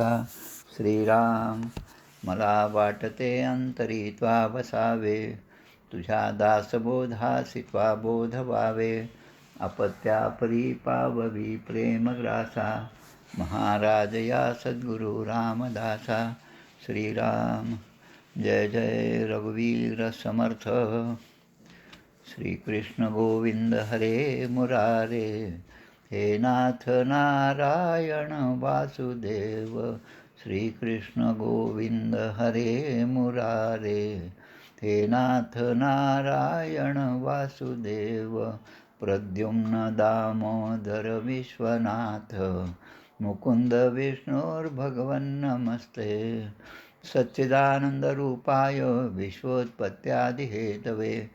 श्रीराम मला वाटते अंतरी त्वा वसावे, तुझ्या दासबोधासी त्वा बोध व्हावे. अपत्यापरी पाववी प्रेमग्रासा, महाराज या सद्गुरु रामदासा. श्रीराम जय जय रघुवीर समर्थ. श्रीकृष्ण गोविंद हरे मुरारे, हे नाथ नारायण वासुदेव. श्रीकृष्ण गोविंद हरे मुरारे, हे नाथ नारायण वासुदेव. प्रद्युम्न दामोदर विश्वनाथ, मुकुंद विष्णुर्भगवन्नमस्ते. सच्चिदानन्दरूपाय विश्वोत्पत्त्यादिहेतवे,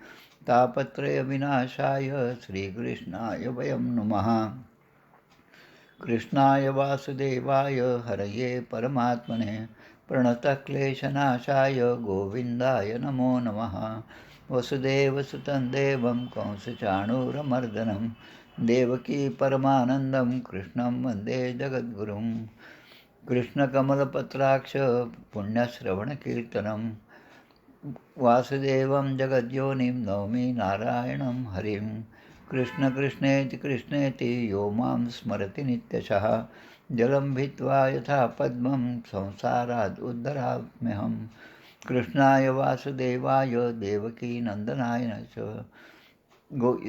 तापत्रयविनाशाय श्रीकृष्णाय वयं नुमः. कृष्णाय वासुदेवाय हरये परमात्मने, प्रणतक्लेशनाशाय गोविन्दाय नमो नमः. वसुदेवसुतं देवं कंसचाणूरमर्दनं, देवकी परमानन्दं कृष्णं वन्दे जगद्गुरुं. कृष्णकमलपत्राक्ष पुण्यश्रवणकीर्तनं, वासुदेवं जगद्योनिं नौमि नारायणं हरिं. कृष्ण कृष्णेति कृष्णेति यो मां स्मरति नित्यशः, जलं भित्त्वा यथा पद्मं संसाराद् उद्धराम्यहं. कृष्णाय वासुदेवाय देवकीनन्दनाय च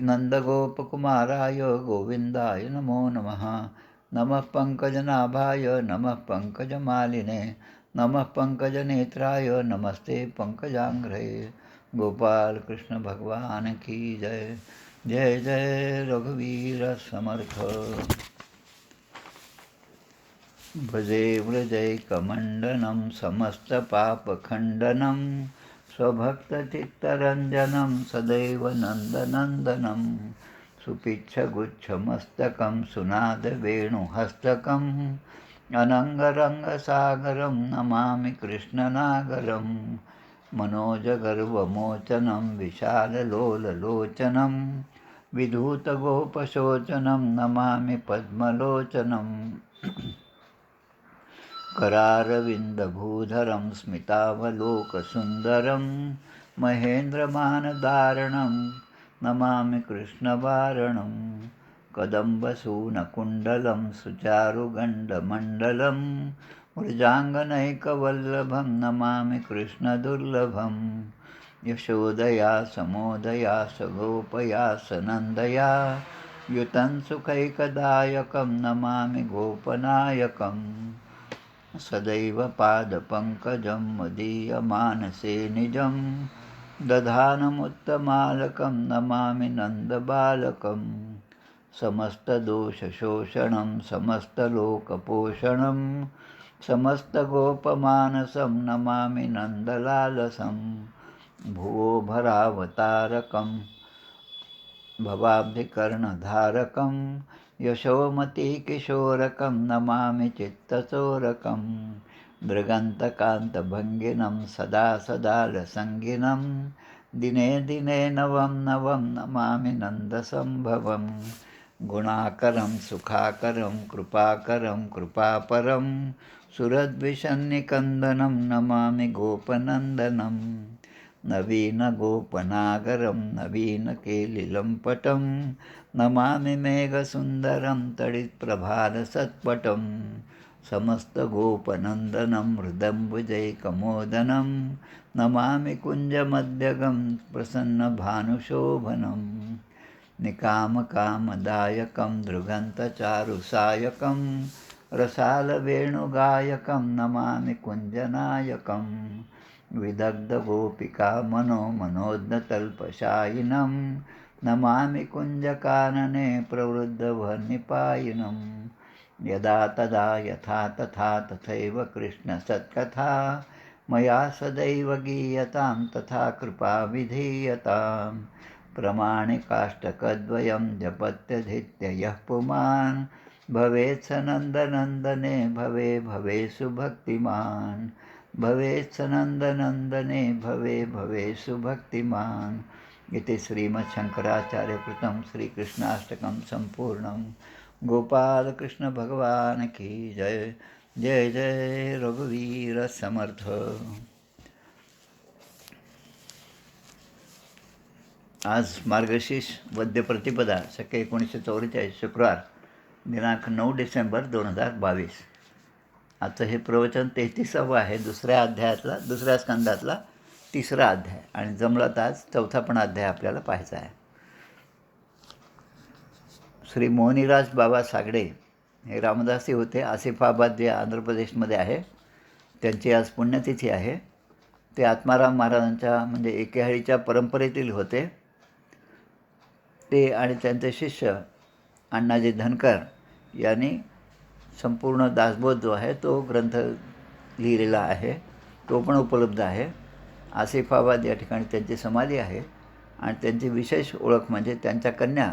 नन्दगोपकुमाराय गोविन्दाय नमो नमः. नमः पङ्कजनाभाय नमः पङ्कजमालिने, नमः पङ्कजनेत्राय नमस्ते पङ्कजाङ्घ्रे. गोपाल कृष्ण भगवान की जय. जय जय रघुवीर समर्थ. भजे व्रजैकमण्डनं समस्तपापखण्डनं, स्वभक्तचित्तरञ्जनं सदैव नन्दनन्दनं. सुपिच्छगुच्छमस्तकं सुनादवेणुहस्तकम्, अनङ्गरङ्गसागरं नमामि कृष्णनागरं. मनोजगर्वमोचनं विशाललोललोचनं, विधूतगोपशोचनं नमामि पद्मलोचनं. करारविन्दभूधरं स्मितावलोकसुन्दरं, महेन्द्रमानदारणं नमामि कृष्णवारणं. कदम्बसूनकुण्डलं सुचारुगण्डमण्डलं, मृजाङ्गनैकवल्लभं नमामि कृष्णदुर्लभं. यशोदया समोदया सगोपया सनन्दया, युतं सुखैकदायकं नमामि गोपनायकं. सदैव पादपङ्कजं मदीयमानसे निजं, दधानमुत्तमालकं नमामि नन्दबालकं. समस्तदोषशोषणं समस्तलोकपोषणं, समस्तगोपमानसं नमामि नन्दलालसं. भुवो भरावतारकं भवाब्धिकर्णधारकं, यशोमतीकिशोरकं नमामि चित्तचोरकं. दृगन्तकान्तभङ्गिनं सदा सदालसङ्गिनं, दिने दिने नवं नवं नमामि नन्दसम्भवं. गुणाकरं सुखाकरं कृपाकरं कृपापरं, सुरद्विषन्निकन्दनं नमामि गोपनन्दनं. नवीनगोपनागरं नवीनकेलिलम्पटं, नमामि मेघसुन्दरं तडित्प्रभालसत्पटं. समस्तगोपनन्दनं हृदम्बुजैकमोदनं, नमामि कुञ्जमध्यगं प्रसन्नभानुशोभनं. निकामकामदायकं दृगन्तचारुसायकं, रसालवेणुगायकं नमामि कुञ्जनायकं. विदग्धगोपिकामनो मनोज्ञतल्पशायिनं, नमामि कुञ्जकानने प्रवृद्धवह्निपायिनं. यदा तदा यथा तथा तथैव कृष्णसत्कथा, मया सदैव गीयतां तथा कृपा विधीयताम्. प्रमाणिकाष्टकद्वयं जपत्यधीत्य यः पुमान्, भवेत् स नन्दनन्दने भवे भवे सुभक्तिमान्. भवेत् स नन्दनन्दने भवे भवे सुभक्तिमान्. इति श्रीमच्छङ्कराचार्यकृतं श्रीकृष्णाष्टकं सम्पूर्णं. गोपाल कृष्ण भगवान की जय. जय जय रघुवीर समर्थ. आज मार्गशीर्ष वद्य प्रतिपदा शके 1944 शुक्रवार दिनांक 9 डिसेंबर 2022. आजचं हे प्रवचन 33वा आहे. दुसऱ्या स्कंदातला 3रा अध्याय आणि जमलात आज 4था पण अध्याय आपल्याला पाहायचा आहे. श्री मोहनीराज बाबा सागडे हे रामदासी होते. आसिफाबाद जे आंध्र प्रदेशमध्ये आहे त्यांची आज पुण्यतिथी आहे. ते आत्माराम महाराजांच्या म्हणजे एकेहाळीच्या परंपरेतील होते. ते आणि त्यांचे शिष्य अण्णाजी धनकर यांनी संपूर्ण दासबोध जो आहे तो ग्रंथ लिहिलेला आहे. तो पण उपलब्ध आहे. आसिफाबाद या ठिकाणी त्यांची समाधी आहे आणि त्यांची विशेष ओळख म्हणजे त्यांच्या कन्या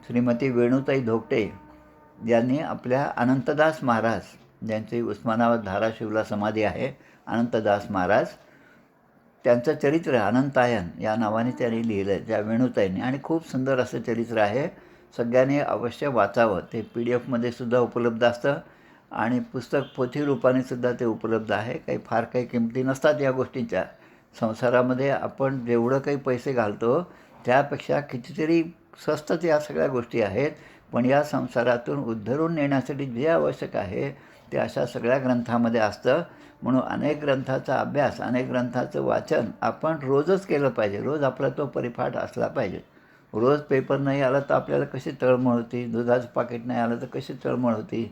श्रीमती वेणुताई धोकटे यांनी आपल्या अनंतदास महाराज ज्यांची उस्मानाबाद धाराशिवला समाधी आहे, अनंतदास महाराज, त्यांचं चरित्र अनंतायन या नावाने त्यांनी लिहिलं आहे त्या वेणुताईंनी आणि खूप सुंदर असं चरित्र आहे. सगळ्यांनी अवश्य वाचावं. ते PDF सुद्धा उपलब्ध असतं आणि पुस्तक पोथी रूपाने सुद्धा ते उपलब्ध आहे. काही किमती नसतात या गोष्टींच्या. संसारामध्ये आपण जेवढं काही पैसे घालतो त्यापेक्षा कितीतरी स्वस्तच या सगळ्या गोष्टी आहेत. पण या संसारातून उद्धरून नेण्यासाठी जे आवश्यक आहे ते अशा सगळ्या ग्रंथामध्ये असतं. म्हणून अनेक ग्रंथाचा अभ्यास, अनेक ग्रंथाचं वाचन आपण रोजच केलं पाहिजे. रोज आपला तो परिपाठ असला पाहिजे. रोज पेपर नाही आला तर आपल्याला कशी तळमळ होती, दुधाचं पाकिट नाही आलं तर कशी तळमळ होती.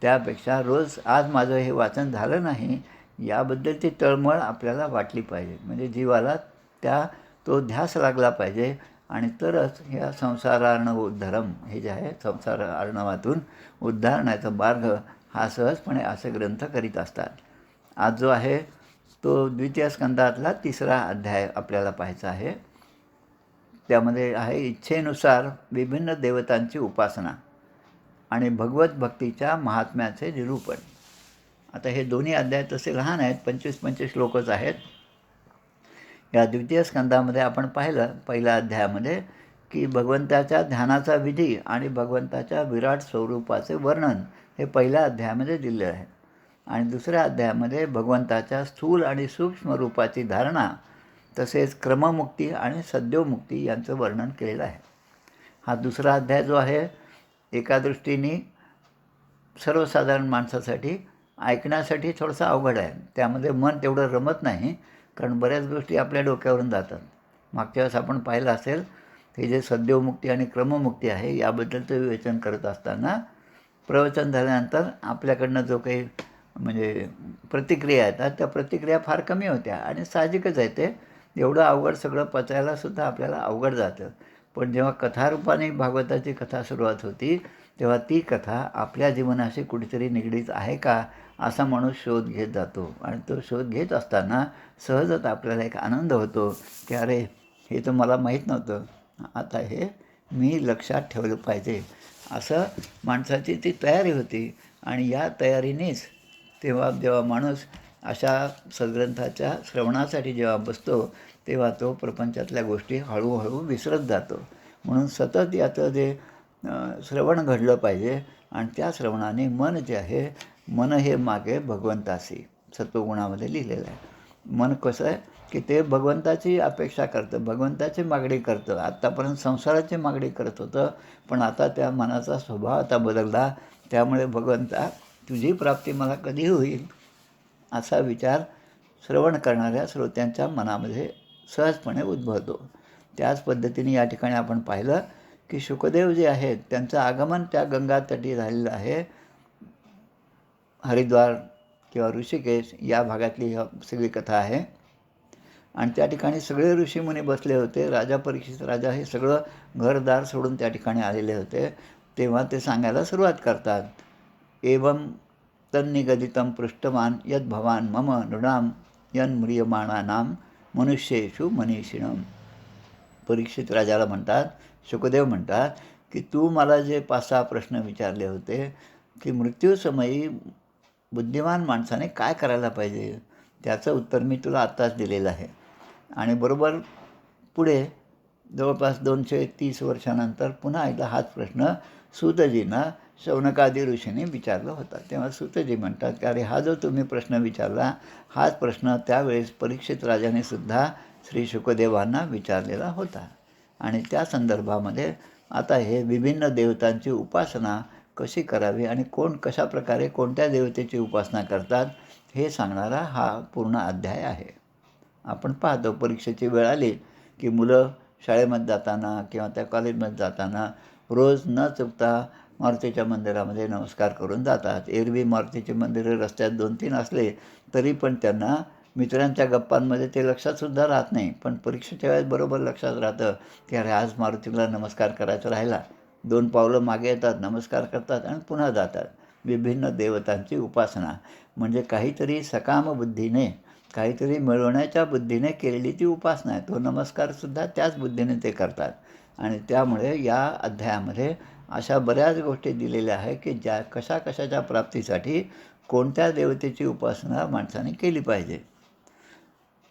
त्यापेक्षा रोज आज माझं हे वाचन झालं नाही याबद्दलची तळमळ आपल्याला वाटली पाहिजे. म्हणजे जीवाला तो ध्यास लागला पाहिजे आणि तरच ह्या संसारार्णव उद्धरम हे जे आहे संसार अर्णवातून उद्धारण्याचा मार्ग हा सहजपणे असे ग्रंथ करीत असतात. आज जो आहे तो द्वितीय स्कंदातला 3रा अध्याय आपल्याला पाहायचा आहे. त्यामध्ये आहे इच्छेनुसार विभिन्न देवतांची उपासना आणि भगवत भक्तीच्या महात्म्याचे निरूपण. आता हे दोन्ही अध्याय तसे लहान आहेत, 25-25 श्लोकच आहेत. या द्वितीय स्कंदामध्ये आपण पाहिलं पहिल्या अध्यायामध्ये की भगवंताच्या ध्यानाचा विधी आणि भगवंताच्या विराट स्वरूपाचे वर्णन हे पहिल्या अध्यायामध्ये दिलेलं आहे. आणि दुसऱ्या अध्यायामध्ये भगवंताच्या स्थूल आणि सूक्ष्म रूपाची धारणा तसेच क्रममुक्ती आणि सद्योमुक्ती यांचं वर्णन केलेलं आहे. हा दुसरा अध्याय जो आहे एका दृष्टीने सर्वसाधारण माणसासाठी ऐकण्यासाठी थोडंसं अवघड आहे. त्यामध्ये मन तेवढं रमत नाही कारण बऱ्याच गोष्टी आपल्या डोक्यावरून जातात. मागच्या वेळेस आपण पाहिलं असेल हे जे सद्योमुक्ती आणि क्रममुक्ती आहे याबद्दलचं विवेचन करत असताना प्रवचन झाल्यानंतर आपल्याकडनं जो काही म्हणजे प्रतिक्रिया येतात त्या प्रतिक्रिया फार कमी होत्या आणि साहजिकच आहे. ते एवढं अवघड सगळं पचायलासुद्धा आपल्याला अवघड जातं. पण जेव्हा कथारूपाने भागवताची कथा सुरुवात होती तेव्हा ती कथा आपल्या जीवनाशी कुठेतरी निगडीत आहे का असा माणूस शोध घेत जातो आणि तो शोध घेत असताना सहजच आपल्याला एक आनंद होतो की अरे हे तर मला माहीत नव्हतं, आता हे मी लक्षात ठेवलं पाहिजे असं माणसाची ती तयारी होती. आणि या तयारीनेच जेव्हा माणूस अशा सद्ग्रंथाच्या श्रवणासाठी जेव्हा बसतो तेव्हा तो प्रपंचातल्या गोष्टी हळूहळू विसरत जातो. म्हणून सतत याचं जे श्रवण घडलं पाहिजे आणि त्या श्रवणाने मन जे आहे मन हे मागे भगवंताशी सत्वगुणामध्ये लिहिलेलं आहे. मन कसं आहे की ते भगवंताची अपेक्षा करतं, भगवंताची मागणी करतं. आत्तापर्यंत संसाराची मागणी करत होतं पण आता त्या मनाचा स्वभाव आता बदलला. त्यामुळे भगवंता तुझी प्राप्ती मला कधी होईल असा विचार श्रवण करणाऱ्या श्रोत्यांच्या मनामध्ये सहजपणे उद्भवतो. त्याच पद्धतीने या ठिकाणी आपण पाहिलं की शुकदेव जे आहेत त्यांचं आगमन त्या गंगातटी झालेलं आहे. हरिद्वार किंवा ऋषिकेश या भागातली सगळी कथा आहे आणि त्या ठिकाणी सगळे ऋषीमुनी बसले होते. राजा परीक्षित राजा हे सगळं घरदार सोडून त्या ठिकाणी आलेले होते. तेव्हा ते सांगायला सुरुवात करतात. एवं तन्निगदितं पृष्ठवान यद भवान मम नृणाम यन्म्रियमाणानां मनुष्येषु मनीषिणम. परीक्षित राजाला म्हणतात, शुकदेव म्हणतात की तू मला जे 5-6 प्रश्न विचारले होते की मृत्यूसमयी बुद्धिमान माणसाने काय करायला पाहिजे त्याचं उत्तर मी तुला आत्ताच दिलेलं आहे. आणि बरोबर पुढे जवळपास 230 वर्षानंतर पुन्हा एकदा हाच प्रश्न सूतजींना शौनकादी ऋषीने विचारला होता. तेव्हा सूतजी म्हणतात की अरे हा जो तुम्ही प्रश्न विचारला हाच प्रश्न त्यावेळेस परीक्षित राजाने सुद्धा श्री शुकदेवांना विचारलेला होता. आणि त्या संदर्भामध्ये आता हे विभिन्न देवतांची उपासना कशी करावी आणि कोण कशा प्रकारे कोणत्या देवतेची उपासना करतात हे सांगणारा हा पूर्ण अध्याय आहे. आपण पाहतो परीक्षेची वेळ आली की मुलं शाळेमध्ये जाताना किंवा त्या कॉलेजमध्ये जाताना रोज न चुकता मारुतीच्या मंदिरामध्ये नमस्कार करून जातात. एरवी मारुतीचे मंदिरं रस्त्यात 2-3 असले तरी पण त्यांना मित्रांच्या गप्पांमध्ये ते लक्षातसुद्धा राहत नाही. पण परीक्षेच्या वेळेस बरोबर लक्षात राहतं की अरे आज मारुतीला नमस्कार करायचा राहिला. 2 पावलं मागे येतात, नमस्कार करतात आणि पुन्हा जातात. विभिन्न देवतांची उपासना म्हणजे काहीतरी सकाम बुद्धीने काहीतरी मिळवण्याच्या बुद्धीने केलेली ती उपासना आहे. तो नमस्कारसुद्धा त्याच बुद्धीने ते करतात. आणि त्यामुळे या अध्यायामध्ये अशा बऱ्याच गोष्टी दिलेल्या आहे की ज्या कशाच्या प्राप्तीसाठी कोणत्या देवतेची उपासना माणसाने केली पाहिजे.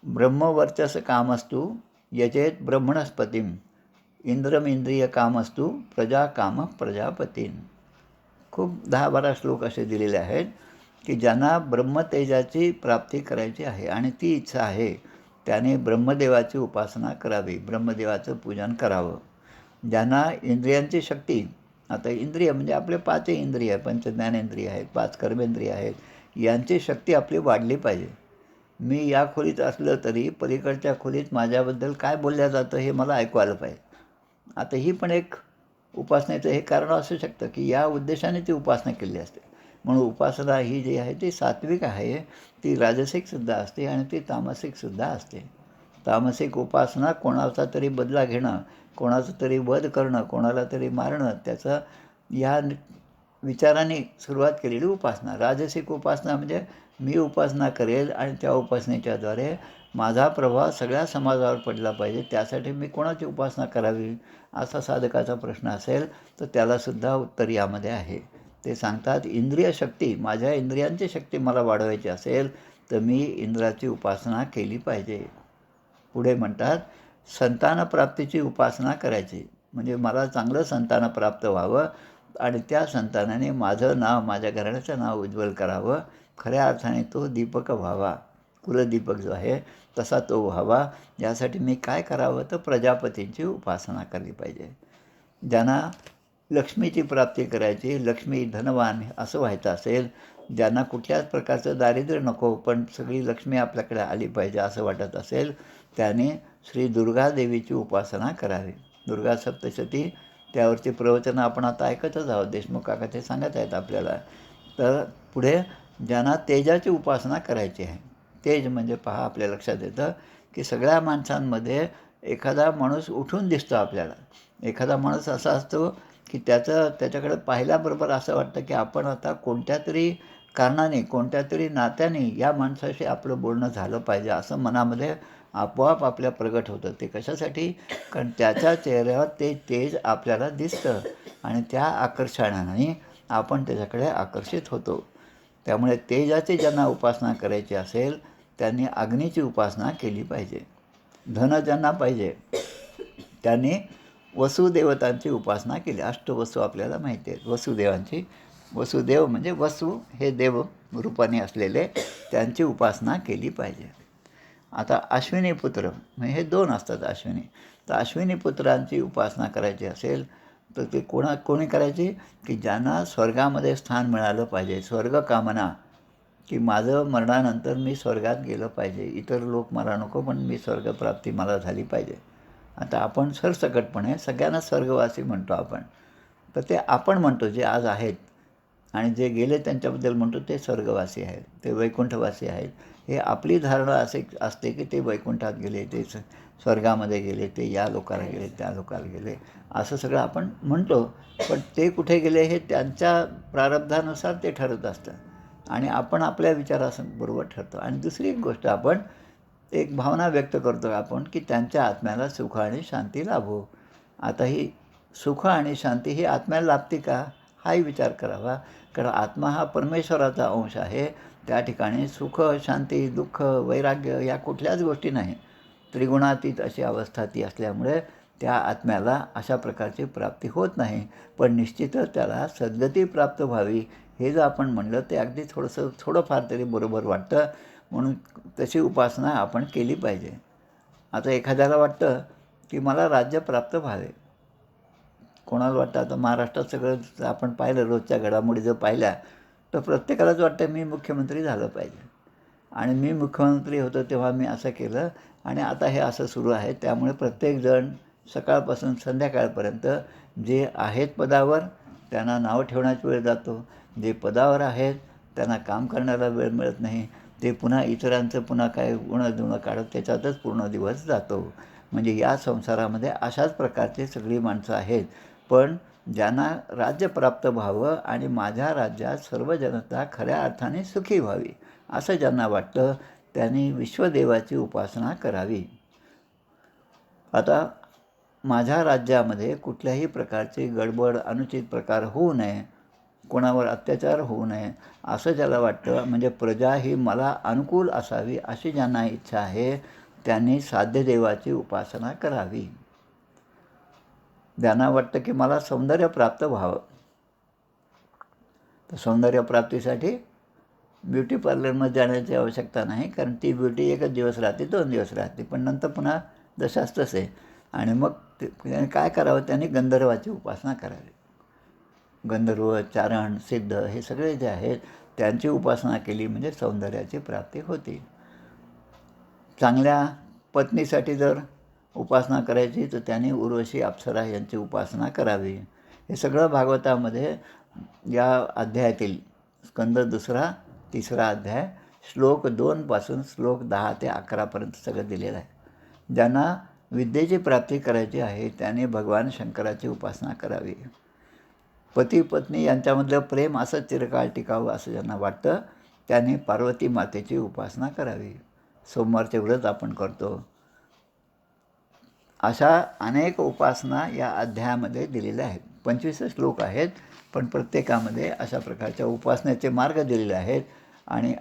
ब्रह्मवर्चस कामस्तु यजेत ब्रह्मणस्पतीं इंद्रिय कामस्तु प्रजा काम प्रजापतीन. खूप 10-12 श्लोक असे दिलेले आहेत की ज्यांना ब्रह्मतेजाची प्राप्ती करायची आहे आणि ती इच्छा आहे त्याने ब्रह्मदेवाची उपासना करावी, ब्रह्मदेवाचं पूजन करावं. ज्यांना इंद्रियांची शक्ती, आता इंद्रिय म्हणजे आपले 5 इंद्रिय, 5 ज्ञानेंद्रिय आहेत, 5 कर्मेंद्रिय आहेत, यांची शक्ती आपली वाढली पाहिजे. मी या खोलीत असलं तरी पलीकडच्या खोलीत माझ्याबद्दल काय बोललं जातं हे मला ऐकू आलं पाहिजे. आता ही पण एक उपासनेचं हे कारण असू शकतं की या उद्देशाने ती उपासना केली असते. म्हणून उपासना ही जी आहे ती सात्विक आहे, ती राजसिकसुद्धा असते आणि ती तामसिकसुद्धा असते. तामसिक उपासना कोणाचा तरी बदला घेणं, कोणाचं तरी वध करणं, कोणाला तरी मारणं, त्याचं या विचाराने सुरुवात केलेली उपासना. राजसिक उपासना म्हणजे मी उपासना करेल आणि त्या उपासनेच्याद्वारे माझा प्रभाव सगळ्या समाजावर पडला पाहिजे, त्यासाठी मी कोणाची उपासना करावी असा साधकाचा प्रश्न असेल तर त्यालासुद्धा उत्तर यामध्ये आहे. ते सांगतात इंद्रिय शक्ती, माझ्या इंद्रियांची शक्ती मला वाढवायची असेल तर मी इंद्राची उपासना केली पाहिजे. पुढे म्हणतात संतानप्राप्तीची उपासना करायची, म्हणजे मला चांगलं संतान प्राप्त व्हावं आणि त्या संतानाने माझं नाव, माझ्या घराण्याचं नाव उज्ज्वल करावं. खऱ्या अर्थाने तो दीपक व्हावा, कुलदीपक जो आहे तसा तो व्हावा. यासाठी मी काय करावं तर प्रजापतींची उपासना केली पाहिजे. ज्यांना लक्ष्मीची प्राप्ती करायची, लक्ष्मी धनवान असं व्हायचं असेल, ज्यांना कुठल्याच प्रकारचं दारिद्र्य नको पण सगळी लक्ष्मी आपल्याकडे आली पाहिजे असं वाटत असेल, त्याने श्री दुर्गादेवीची उपासना करावी. दुर्गा सप्तशती त्यावरची प्रवचनं आपण आता ऐकतच आहोत, देशमुख काका ते सांगत आहेत आपल्याला. तर पुढे ज्यांना तेजाची उपासना करायची आहे, तेज म्हणजे पहा आपल्या लक्षात येतं की सगळ्या माणसांमध्ये एखादा माणूस उठून दिसतो आपल्याला. एखादा माणूस असा असतो की त्याच्याकडे पाहिल्याबरोबर असं वाटतं की आपण आता कोणत्या तरी कारणाने, कोणत्या तरी नात्याने या माणसाशी आपलं बोलणं झालं पाहिजे असं मनामध्ये आपोआप आपल्या प्रगट होतं. ते कशासाठी? कारण त्याच्या चेहऱ्यावर ते तेज आपल्याला दिसतं आणि त्या आकर्षणाने आपण त्याच्याकडे आकर्षित होतो. त्यामुळे तेजाची ज्यांना उपासना करायची असेल त्यांनी अग्नीची उपासना केली पाहिजे. धन ज्यांना पाहिजे त्यांनी वसुदेवतांची उपासना केली. अष्टवसू आपल्याला माहिती आहेत वसुदेवांची. वसुदेव म्हणजे वसु हे देव रूपाने असलेले, त्यांची उपासना केली पाहिजे. आता अश्विनी पुत्र म्हणजे हे 2 असतात अश्विनी. तर अश्विनी पुत्रांची उपासना करायची असेल तर ते कोणी करायची की ज्यांना स्वर्गामध्ये स्थान मिळालं पाहिजे. स्वर्ग कामना की माझं मरणानंतर मी स्वर्गात गेलं पाहिजे, इतर लोक मला नको पण मी स्वर्गप्राप्ती मला झाली पाहिजे. आता आपण सरसकटपणे सगळ्यांना स्वर्गवासी म्हणतो आपण, तर ते आपण म्हणतो जे आज आहेत आणि जे गेले त्यांच्याबद्दल म्हणतो ते स्वर्गवासी आहेत, ते वैकुंठवासी आहेत. हे आपली धारणा असे असते की ते वैकुंठात गेले, ते स्वर्गामध्ये गेले, ते या लोकाला गेले, त्या लोकाला गेले, असं सगळं आपण म्हणतो. पण ते कुठे गेले हे त्यांच्या प्रारब्धानुसार ते ठरत असतं आणि आपण आपल्या विचाराबरोबर ठरतो. आणि दुसरी एक गोष्ट आपण एक भावना व्यक्त करतो आपण की त्यांच्या आत्म्याला सुख आणि शांती लाभो. आता ही सुख आणि शांती ही आत्म्याला लाभते का हाही विचार करावा. कारण आत्मा हा परमेश्वराचा अंश आहे. त्या ठिकाणी सुख, शांती, दुःख, वैराग्य या कुठल्याच गोष्टी नाही. त्रिगुणातीत अशी अवस्था ती असल्यामुळे त्या आत्म्याला अशा प्रकारची प्राप्ती होत नाही. पण निश्चितच त्याला सद्गती प्राप्त व्हावी हे जर आपण म्हणलं ते अगदी थोडंफार तरी बरोबर वाटतं. म्हणून तशी उपासना आपण केली पाहिजे. आता एखाद्याला वाटतं की मला राज्य प्राप्त व्हावे. कोणाला वाटतं, आता महाराष्ट्रात सगळं आपण पाहिलं, रोजच्या घडामोडी जर पाहिल्या तर प्रत्येकालाच वाटतं मी मुख्यमंत्री झालं पाहिजे. आणि मी मुख्यमंत्री होतो तेव्हा मी असं केलं आणि आता हे असं सुरू आहे. त्यामुळे प्रत्येकजण सकाळपासून संध्याकाळपर्यंत जे आहेत पदावर त्यांना नाव ठेवण्याचा वेळ जातो. जे पदावर आहेत त्यांना काम करण्याला वेळ मिळत नाही. ते पुन्हा इतरांचं पुन्हा काय उणं काढत त्याच्यातच पूर्ण दिवस जातो. म्हणजे या संसारामध्ये अशाच प्रकारची सगळी माणसं आहेत. पण ज्यांना राज्य प्राप्त व्हावं आणि माझ्या राज्यात सर्व जनता खऱ्या अर्थाने सुखी व्हावी असं ज्यांना वाटतं त्यांनी विश्वदेवाची उपासना करावी. आता माझ्या राज्यामध्ये कुठल्याही प्रकारची गडबड अनुचित प्रकार होऊ नये, कोणावर अत्याचार होऊ नये असं ज्याला वाटतं, म्हणजे प्रजा ही मला अनुकूल असावी अशी ज्यांना इच्छा आहे त्यांनी साध्यदेवाची उपासना करावी. ज्यांना वाटतं की मला सौंदर्य प्राप्त व्हावं तर सौंदर्य प्राप्तीसाठी ब्युटी पार्लरमध्ये जाण्याची आवश्यकता नाही, कारण ती ब्युटी एकच दिवस राहते, 2 दिवस राहते, पण नंतर पुन्हा जशाच तसे. आणि मग त्याने काय करावं, त्यांनी गंधर्वाची उपासना करावी. गंधर्व, चारण, सिद्ध हे सगळे जे आहेत त्यांची उपासना केली म्हणजे सौंदर्याची प्राप्ती होती. चांगल्या पत्नीसाठी जर उपासना करायची तर त्यांनी उर्वशी, अप्सरा यांची उपासना करावी. हे सगळं भागवतामध्ये या अध्यायातील स्कंद 2 3 अध्याय श्लोक 2 पासून श्लोक 10 ते 11 सगळं दिलेलं आहे. ज्यांना विद्येची प्राप्ती करायची आहे त्याने भगवान शंकराची उपासना करावी. पती पत्नी यांच्यामधलं प्रेम असं चिरकाळ टिकावं असं ज्यांना वाटतं त्याने पार्वती मातेची उपासना करावी. सोमवारचे व्रत आपण करतो. अशा अनेक उपासना या अध्यायामध्ये दिलेल्या आहेत. 25 श्लोक आहेत, पण प्रत्येकामध्ये अशा प्रकारच्या उपासनेचे मार्ग दिलेले आहेत. आणि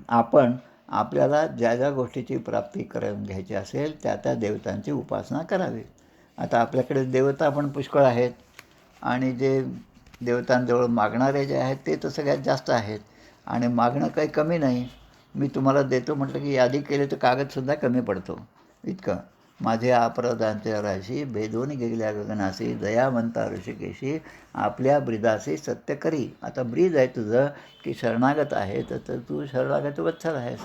आपण आपल्याला ज्या ज्या गोष्टीची प्राप्ती करून घ्यायची असेल त्या त्या देवतांची उपासना करावी. आता आपल्याकडे देवता पण पुष्कळ आहेत आणि जे देवतांजवळ मागणारे जे आहेत ते तर सगळ्यात जास्त आहेत. आणि मागणं काही कमी नाही. मी तुम्हाला देतो म्हटलं की यादी केली तर कागदसुद्धा कमी पडतो इतकं. माझे अपराधांच्या राशी भेदून गेल्या गगनाशी, दयावंता ऋषिकेशी आपल्या ब्रीदासी सत्य करी. आता ब्रीद आहे तुझं की शरणागत आहे तर तू शरणागत वत्सल आहेस.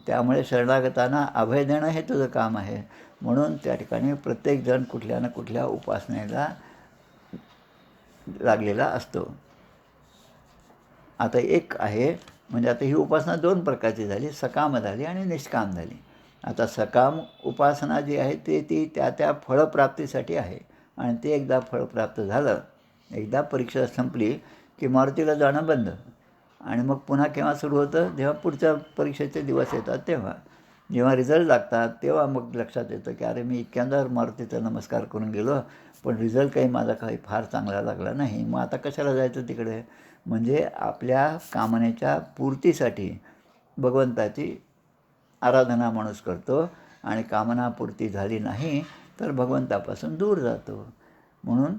त्यामुळे शरणागतांना अभय देणं हे तुझं काम आहे. म्हणून त्या ठिकाणी प्रत्येकजण कुठल्या ना कुठल्या उपासनेला लागलेला असतो. आता एक आहे म्हणजे आता ही उपासना 2 प्रकारची झाली, सकाम झाली आणि निष्काम झाली. आता सकाम उपासना जी आहे ती त्या फळप्राप्तीसाठी आहे. आणि ते एकदा फळप्राप्त झालं, एकदा परीक्षा संपली की मारुतीला जाणं बंद. आणि मग पुन्हा केव्हा सुरू होतं, जेव्हा पुढच्या परीक्षेचे दिवस येतात तेव्हा. जेव्हा रिझल्ट लागतात तेव्हा मग लक्षात येतं की अरे मी इतक्यांदा मारुतीचा नमस्कार करून गेलो पण रिझल्ट काही फार चांगला लागला नाही, मग आता कशाला जायचं तिकडे. म्हणजे आपल्या कामनेच्या पूर्तीसाठी भगवंताची आराधना माणूस करतो आणि कामना पूर्ती झाली नाही तर भगवंतापासून दूर जातो. म्हणून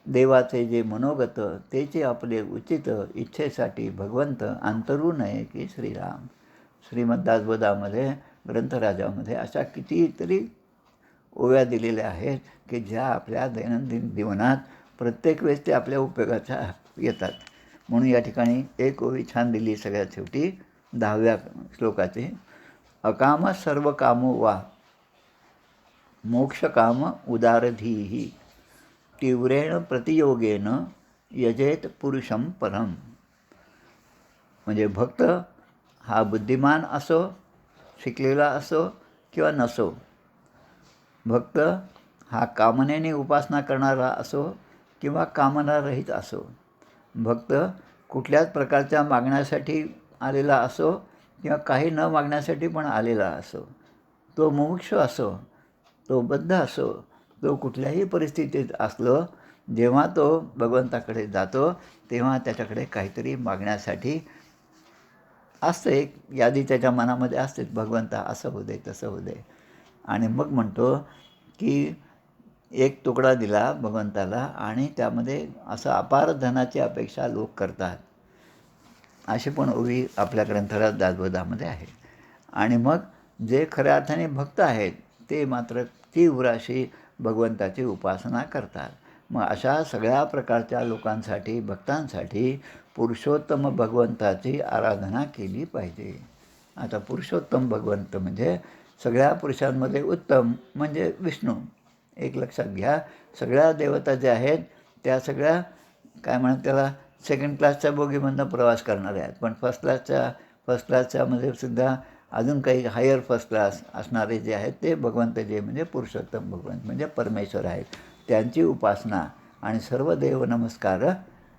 देवाचे जे मनोगत तेचे आपले उचित, इच्छेसाठी भगवंत अंतरू नये की श्रीराम. श्रीमद्दासबोधामध्ये ग्रंथराजामध्ये अशा कितीतरी ओव्या दिलेल्या आहेत की ज्या आपल्या दैनंदिन जीवनात प्रत्येक वेळेस ते आपल्या उपयोगाच्या येतात. म्हणून या ठिकाणी एक ओवी छान दिली सगळ्यात शेवटी 10व्या श्लोकाची. अकाम सर्व कामो वा मोक्षकाम उदारधीही तीव्रेण प्रतियोगेन यजेत पुरुषम परम. म्हणजे भक्त हा बुद्धिमान असो, शिकलेला असो किंवा नसो, भक्त हा कामनेने उपासना करणारा असो किंवा कामनारहित असो, भक्त कुठल्याच प्रकारच्या मागण्यासाठी आलेला असो किंवा काही न मागण्यासाठी पण आलेला असो, तो मुमुक्षु असो, तो बद्ध असो, तो कुठल्याही परिस्थितीत असलो, जेव्हा तो भगवंताकडे जातो तेव्हा त्याच्याकडे काहीतरी मागण्यासाठी असतं. एक यादी त्याच्या मनामध्ये असते, भगवंता असं होऊ दे, तसं होऊ दे. आणि मग म्हणतो की एक तुकडा दिला भगवंताला आणि त्यामध्ये असं अपार धनाची अपेक्षा लोक करतात, अशी पण ओवी आपल्या ग्रंथराज दासबोधामध्ये आहे. आणि मग जे खऱ्या अर्थाने भक्त आहेत ते मात्र तीव्र अशी भगवंताची उपासना करतात. मग अशा सगळ्या प्रकारच्या लोकांसाठी, भक्तांसाठी पुरुषोत्तम भगवंताची आराधना केली पाहिजे. आता पुरुषोत्तम भगवंत म्हणजे सगळ्या पुरुषांमध्ये उत्तम म्हणजे विष्णू. एक लक्षात घ्या, सगळ्या देवता ज्या आहेत त्या सगळ्या काय म्हणतात त्याला सेकंड क्लासच्या बोगीमधनं प्रवास करणारे आहेत, पण फर्स्ट क्लासच्यामध्ये सुद्धा अजून काही हायर फर्स्ट क्लास असणारे जे आहेत ते भगवंत जे म्हणजे पुरुषोत्तम भगवंत म्हणजे परमेश्वर आहेत, त्यांची उपासना आणि सर्व देव नमस्कार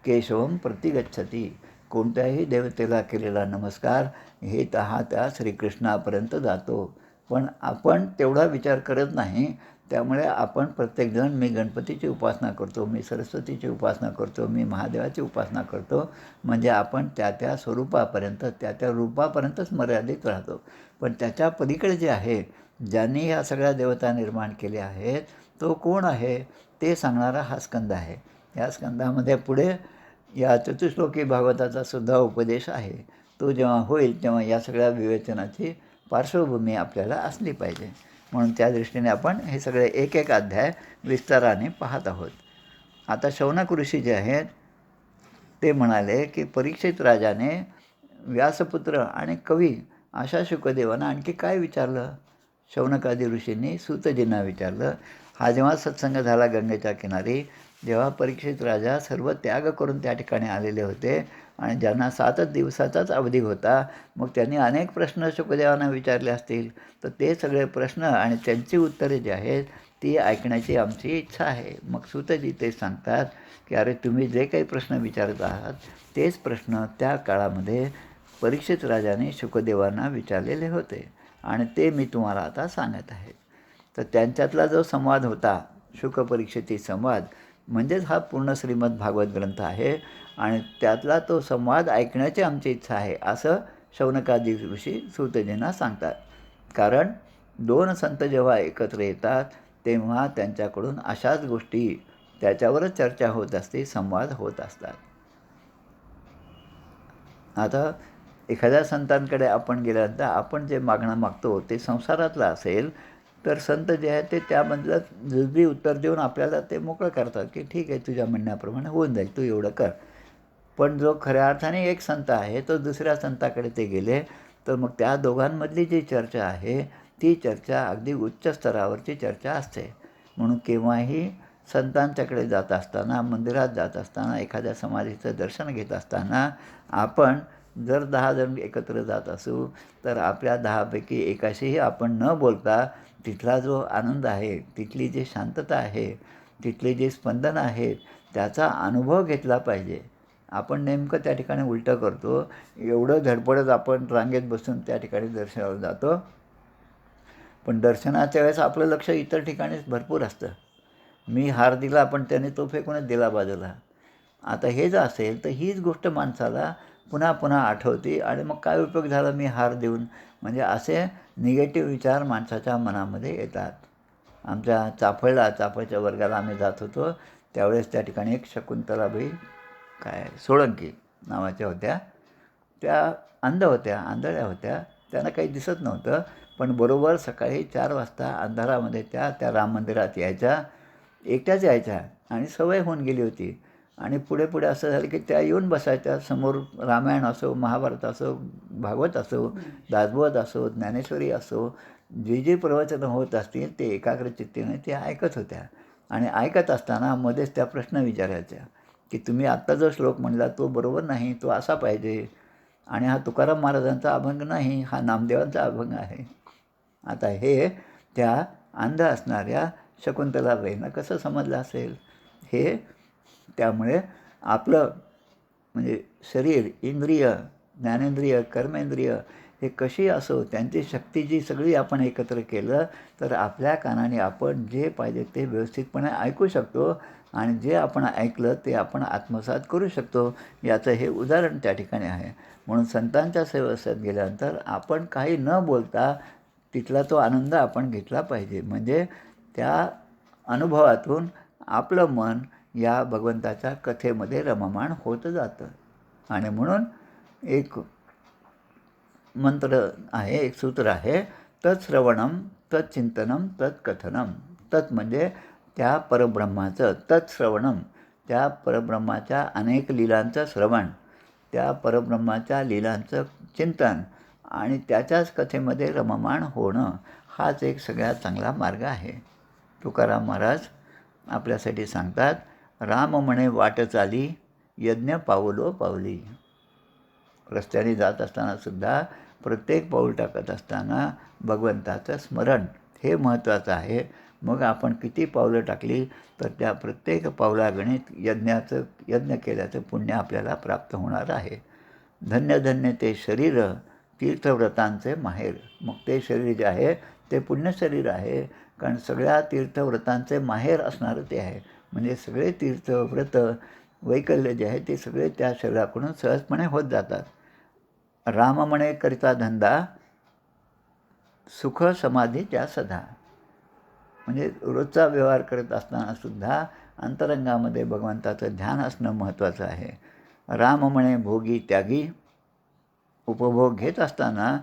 केशवम प्रतिगच्छती. कोणत्याही देवतेला केलेला नमस्कार हे त्या श्रीकृष्णापर्यंत जातो. पण आपण तेवढा विचार करत नाही. त्यामुळे आपण प्रत्येकजण मी गणपतीची उपासना करतो, मी सरस्वतीची उपासना करतो, मी महादेवाची उपासना करतो, म्हणजे आपण त्या स्वरूपापर्यंत त्या रूपापर्यंतच मर्यादित राहतो. पण त्याच्या पलीकडे जे आहे, ज्यांनी ह्या सगळ्या देवता निर्माण केल्या आहेत तो कोण आहे ते सांगणारा हा स्कंद आहे. या स्कंदामध्ये पुढे या चतुश्लोकी भागवताचा सुद्धा उपदेश आहे. तो जेव्हा होईल तेव्हा या सगळ्या विवेचनाची पार्श्वभूमी आपल्याला असली पाहिजे. म्हणून त्या दृष्टीने आपण हे सगळे एक एक अध्याय विस्ताराने पाहत आहोत. आता शौनक ऋषी जे आहेत ते म्हणाले की परीक्षित राजाने व्यासपुत्र आणि कवी अशा शुकदेवांना आणखी काय विचारलं. शौनकादी ऋषींनी सूतजींना विचारलं. हा जेव्हा सत्संग झाला गंगेच्या किनारी, जेव्हा परीक्षित राजा सर्व त्याग करून त्या ठिकाणी आलेले होते आणि ज्यांना 7च दिवसाचाच अवधी होता, मग त्यांनी अनेक प्रश्न शुकदेवांना विचारले असतील. तर ते सगळे प्रश्न आणि त्यांची उत्तरे जी आहेत ती ऐकण्याची आमची इच्छा आहे. मग सूतजी ते सांगतात की अरे तुम्ही जे काही प्रश्न विचारत आहात तेच प्रश्न त्या काळामध्ये परीक्षित राजाने शुकदेवांना विचारलेले होते आणि ते मी तुम्हाला आता सांगत आहे. तर त्यांच्यातला जो संवाद होता, शुकपरीक्षिती संवाद, म्हणजेच हा पूर्ण श्रीमद भागवत ग्रंथ आहे आणि त्यातला तो संवाद ऐकण्याची आमची इच्छा आहे असं शौनकादी ऋषी सूतजींना सांगतात. कारण 2 संत जेव्हा एकत्र येतात तेव्हा त्यांच्याकडून अशाच गोष्टी त्याच्यावरच चर्चा होत असते, संवाद होत असतात. आता एखाद्या संतांकडे आपण गेल्यानंतर आपण जे मागणं मागतो ते संसारातलं असेल तर संत जे आहेत ते त्यामधलं जुजबी उत्तर देऊन आपल्याला ते मोकळं करतात की ठीक आहे तुझ्या म्हणण्याप्रमाणे होऊन जाईल, तू एवढं कर. पण जो खऱ्या अर्थाने एक संत आहे तो दुसऱ्या संताकडे ते गेले तर मग त्या दोघांमधली जी चर्चा आहे ती चर्चा अगदी उच्च स्तरावरची चर्चा असते. म्हणून केव्हाही संतांच्याकडे जात असताना, मंदिरात जात असताना, एखाद्या समाधीचं दर्शन घेत असताना आपण जर 10 जण एकत्र जात असू तर आपल्या 10पैकी एकाशीही आपण न बोलता तिथला जो आनंद आहे, तिथली जी शांतता आहे, तिथली जी स्पंदनं आहेत त्याचा अनुभव घेतला पाहिजे. आपण नेमकं त्या ठिकाणी उलटं करतो. एवढं धडपडत आपण रांगेत बसून त्या ठिकाणी दर्शनाला जातो, पण दर्शनाच्या वेळेस आपलं लक्ष इतर ठिकाणीच भरपूर असतं. मी हार दिला पण त्याने तो फेकूनच दिला बाजूला. आता हे जर असेल तर हीच गोष्ट माणसाला पुन्हा पुन्हा आठवते आणि मग काय उपयोग झाला मी हार देऊन, म्हणजे असे निगेटिव्ह विचार माणसाच्या मनामध्ये येतात. आमच्या चाफळच्या वर्गाला आम्ही जात होतो त्यावेळेस त्या ठिकाणी एक शकुंतलाबाई सोळंकी नावाच्या होत्या. त्या आंधळ्या होत्या, त्यांना काही दिसत नव्हतं. पण बरोबर सकाळी 4 वाजता अंधारामध्ये त्या राम मंदिरात यायच्या, एकट्याच यायच्या आणि सवय होऊन गेली होती. आणि पुढे पुढे असं झालं की त्या येऊन बसायच्या समोर. रामायण असो, महाभारत असो, भागवत असो, दासबोध असो, ज्ञानेश्वरी असो, जी प्रवचनं होत असतील ते एकाग्रचित्तीने त्या ऐकत होत्या. आणि ऐकत असताना मध्येच त्या प्रश्न विचारायच्या की तुम्ही आत्ता जो श्लोक म्हणला तो बरोबर नाही, तो असा पाहिजे, आणि हा तुकाराम महाराजांचा अभंग नाही, हा नामदेवांचा अभंग आहे. आता हे त्या अंध असणाऱ्या शकुंतलाबाईंना कसं समजलं असेल हे. त्यामुळे आपलं म्हणजे शरीर, इंद्रिय, ज्ञानेंद्रिय, कर्मेंद्रिय हे कशी असो त्यांची शक्ती जी सगळी आपण एकत्र केलं तर आपल्या कानाने आपण जे पाहिजे ते व्यवस्थितपणे ऐकू शकतो आणि जे आपण ऐकलं ते आपण आत्मसात करू शकतो. याचं हे उदाहरण त्या ठिकाणी आहे. म्हणून संतांच्या सहवासात गेल्यानंतर आपण काही न बोलता तिथला तो आनंद आपण घेतला पाहिजे. म्हणजे त्या अनुभवातून आपलं मन या भगवंताच्या कथेमध्ये रममाण होत जातं. आणि म्हणून एक मंत्र आहे, एक सूत्र आहे, तत्श्रवणम तत्चिंतनम तत्कथनम. तत् म्हणजे त्या परब्रह्माचं, तत्श्रवणम त्या परब्रह्माच्या अनेक लीलांचं श्रवण, त्या परब्रह्माच्या लीलांचं चिंतन आणि त्याच्याच कथेमध्ये रममाण होणं, हाच एक सगळ्यात चांगला मार्ग आहे. तुकाराम महाराज आपल्यासाठी सांगतात, राम म्हणे वाट चाली यज्ञ पावलो पावली. रस्त्याने जात असतानासुद्धा प्रत्येक पाऊल टाकत असताना भगवंताचं स्मरण हे महत्त्वाचं आहे. मग आपण किती पावलं टाकली तर त्या प्रत्येक पावलागणित यज्ञ केल्याचं पुण्य आपल्याला प्राप्त होणार आहे. धन्य धन्य ते शरीर तीर्थव्रतांचे माहेर. मग ते शरीर जे आहे ते पुण्य शरीर आहे, कारण सगळ्या तीर्थव्रतांचे माहेर असणारं ते आहे. म्हणजे सगळे तीर्थव्रत वैकल्य जे आहे ते सगळे त्या शरीराकडून सहजपणे होत जातात. राम म्हणे करिता धंदा सुख समाधी त्या सदा. म्हणजे रोजचा व्यवहार करत असतानासुद्धा अंतरंगामध्ये भगवंताचं ध्यान असणं महत्त्वाचं आहे. राम म्हणे भोगी त्यागी. उपभोग घेत असताना,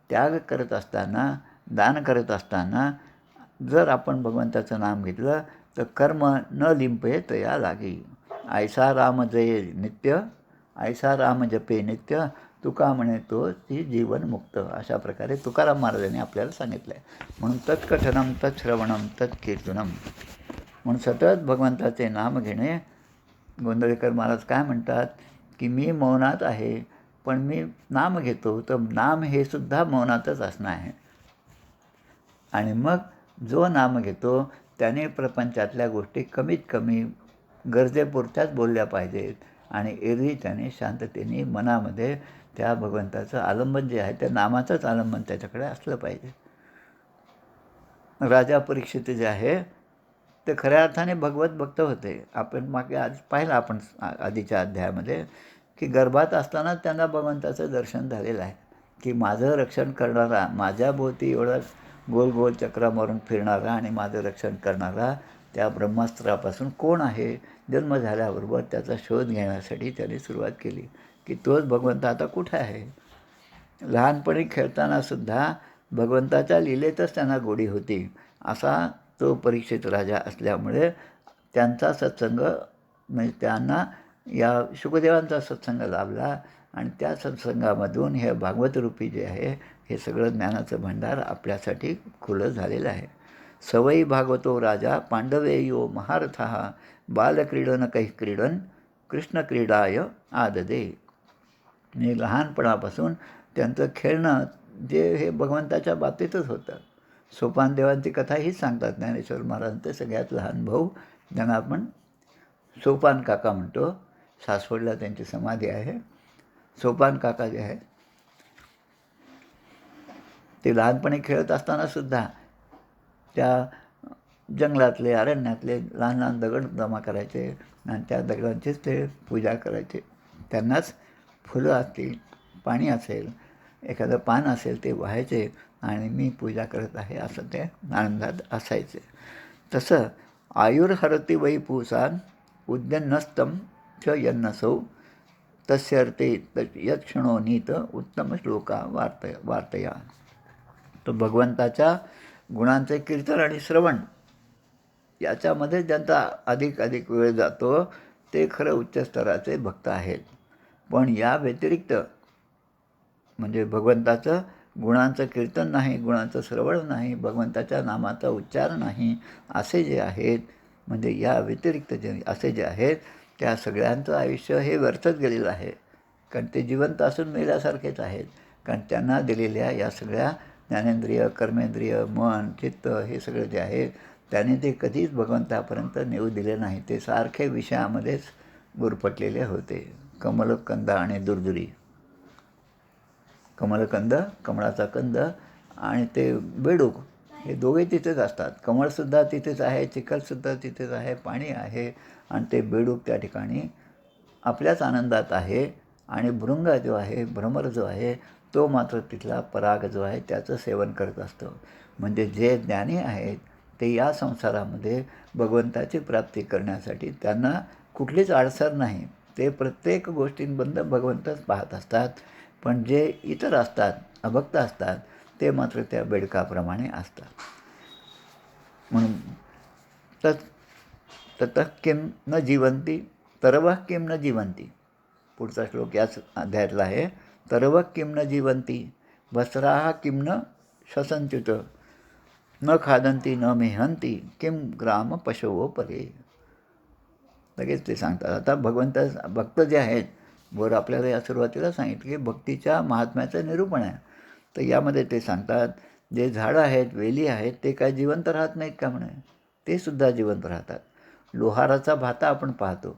त्याग करत असताना, दान करत असताना जर आपण भगवंताचं नाम घेतलं तर कर्म न लिंपे तया लागी. ऐसा राम जये नित्य, ऐसा राम जपे नित्य, तुका म्हणे तो ती जीवनमुक्त. अशा प्रकारे तुकाराम महाराजांनी आपल्याला सांगितलं आहे. म्हणून तत्कथनम तत्श्रवणम तत्कीर्तनम. म्हणून सतत भगवंताचे नाम घेणे. गोंधळेकर महाराज काय म्हणतात की मी मौनात आहे, पण मी नाम घेतो, तर नाम हे सुद्धा मौनातच असणं आहे. आणि मग जो नाम घेतो त्याने प्रपंचातल्या गोष्टी कमीत कमी गरजेपुरत्याच बोलल्या पाहिजेत आणि एरवी त्याने शांततेने मनामध्ये त्या भगवंताचं आलंबन जे आहे त्या नामाचंच आलंबन त्याच्याकडे असलं पाहिजे. राजा परीक्षित जे आहे ते खऱ्या अर्थाने भगवत भक्त होते. आपण मागे आज पाहिलं आपण आधीच्या अध्यायामध्ये की गर्भात असताना त्यांना भगवंताचं दर्शन झालेलं आहे की माझं रक्षण करणारा, माझ्या भोवती एवढा गोल गोल चक्रा मारून फिरणारा आणि माझं रक्षण करणारा त्या ब्रह्मास्त्रापासून कोण आहे. जन्म झाल्याबरोबर त्याचा शोध घेण्यासाठी त्याने सुरुवात केली की तोच भगवंत आता कुठे आहे. लहानपणी खेळतानासुद्धा भगवंताच्या लीलेतच त्यांना गोडी होती. असा तो परीक्षित राजा असल्यामुळे त्यांचा सत्संग म्हणजे त्यांना या शुकदेवांचा सत्संग लाभला आणि त्या सत्संगामधून हे भागवत रूपी जे आहे हे सगळं ज्ञानाचं भांडार आपल्यासाठी खुलं झालेलं आहे. सवयी भागवतो राजा पांडवेयो महारथः बालक्रीडन कैः क्रीडन कृष्णक्रीडाय आददे. म्हणजे लहानपणापासून त्यांचं खेळणं जे हे भगवंताच्या बाबतीतच होतं. सोपानदेवांची कथा हीच सांगतात ज्ञानेश्वर महाराजांचे सगळ्यात लहान भाऊ, ज्यांना आपण सोपान काका म्हणतो. सासवडला त्यांची समाधी आहे. सोपान काका जे आहे ते लहानपणी खेळत असतानासुद्धा त्या जंगलातले अरण्यातले लहान लहान दगड जमा करायचे आणि त्या दगडांचीच ते पूजा करायचे. त्यांनाच फुलं असतील, पाणी असेल, एखादं पान असेल ते वाहायचे आणि मी पूजा करत आहे असं ते आनंदात असायचे. तसं आयुर्हरती वै पुंसान उद्यन्नस्तम च यन्नसौ तस्यर्थे यत्क्षणो नीत उत्तम श्लोका वार्तया. तो भगवंताच्या गुणांचे कीर्तन आणि श्रवण याच्यामध्ये ज्यांचा अधिक वेळ जातो ते खरं उच्च स्तराचे भक्त आहेत. पण या व्यतिरिक्त म्हणजे भगवंताचं गुणांचं कीर्तन नाही, गुणांचं श्रवण नाही, भगवंताच्या नामाचा उच्चार नाही, असे जे आहेत म्हणजे या व्यतिरिक्त जे असे जे आहेत त्या सगळ्यांचं आयुष्य हे व्यर्थच गेलेलं आहे. कारण ते जिवंत असून मेल्यासारखेच आहेत. कारण त्यांना दिलेल्या या सगळ्या ज्ञानेंद्रिय, कर्मेंद्रिय, मन, चित्त हे सगळं जे आहे त्याने ते कधीच भगवंतापर्यंत नेऊ दिले नाही. ते सारखे विषयामध्येच गुरफटलेले होते. कमलकंद आणि दुर्दुरी. कमलकंद, कमळाचा कंद आणि ते बेडूक हे दोघे तिथेच असतात. कमळसुद्धा तिथेच आहे, चिखलसुद्धा तिथेच आहे, पाणी आहे आणि ते बेडूक त्या ठिकाणी आपल्याच आनंदात आहे. आणि भृंग जो आहे, भ्रमर जो आहे तो मात्र तिथला पराग जो आहे त्याचं सेवन करत असतो. म्हणजे जे ज्ञानी आहेत ते या संसारामध्ये भगवंताची प्राप्ती करण्यासाठी त्यांना कुठलीच अडसर नाही. ते प्रत्येक गोष्टींबद्दल भगवंतच पाहत असतात. पण जे इतर असतात, अभक्त असतात, ते मात्र त्या बेडकाप्रमाणे असतात. म्हणून तत् ततः किं न जीवन्ति तरवः किं न जीवन्ति. पुढचा श्लोक याच अध्यायातला आहे. तरवः किं न जीवन्ति वस्त्राः किं न श्वसन्त्युत न खादन्ति न मिहन्ति किं ग्राम पशवो परे. लगेच ते सांगतात. आता भक्त जे आहेत, वर आपल्याला या सुरुवातीला सांगितलं की भक्तीच्या महात्म्याचं निरूपण आहे. तर यामध्ये ते सांगतात, जे झाडं आहेत, वेली आहेत, ते काय जिवंत राहत नाहीत का म्हणे? ते सुद्धा जिवंत राहतात. लोहाराचा भाता आपण पाहतो.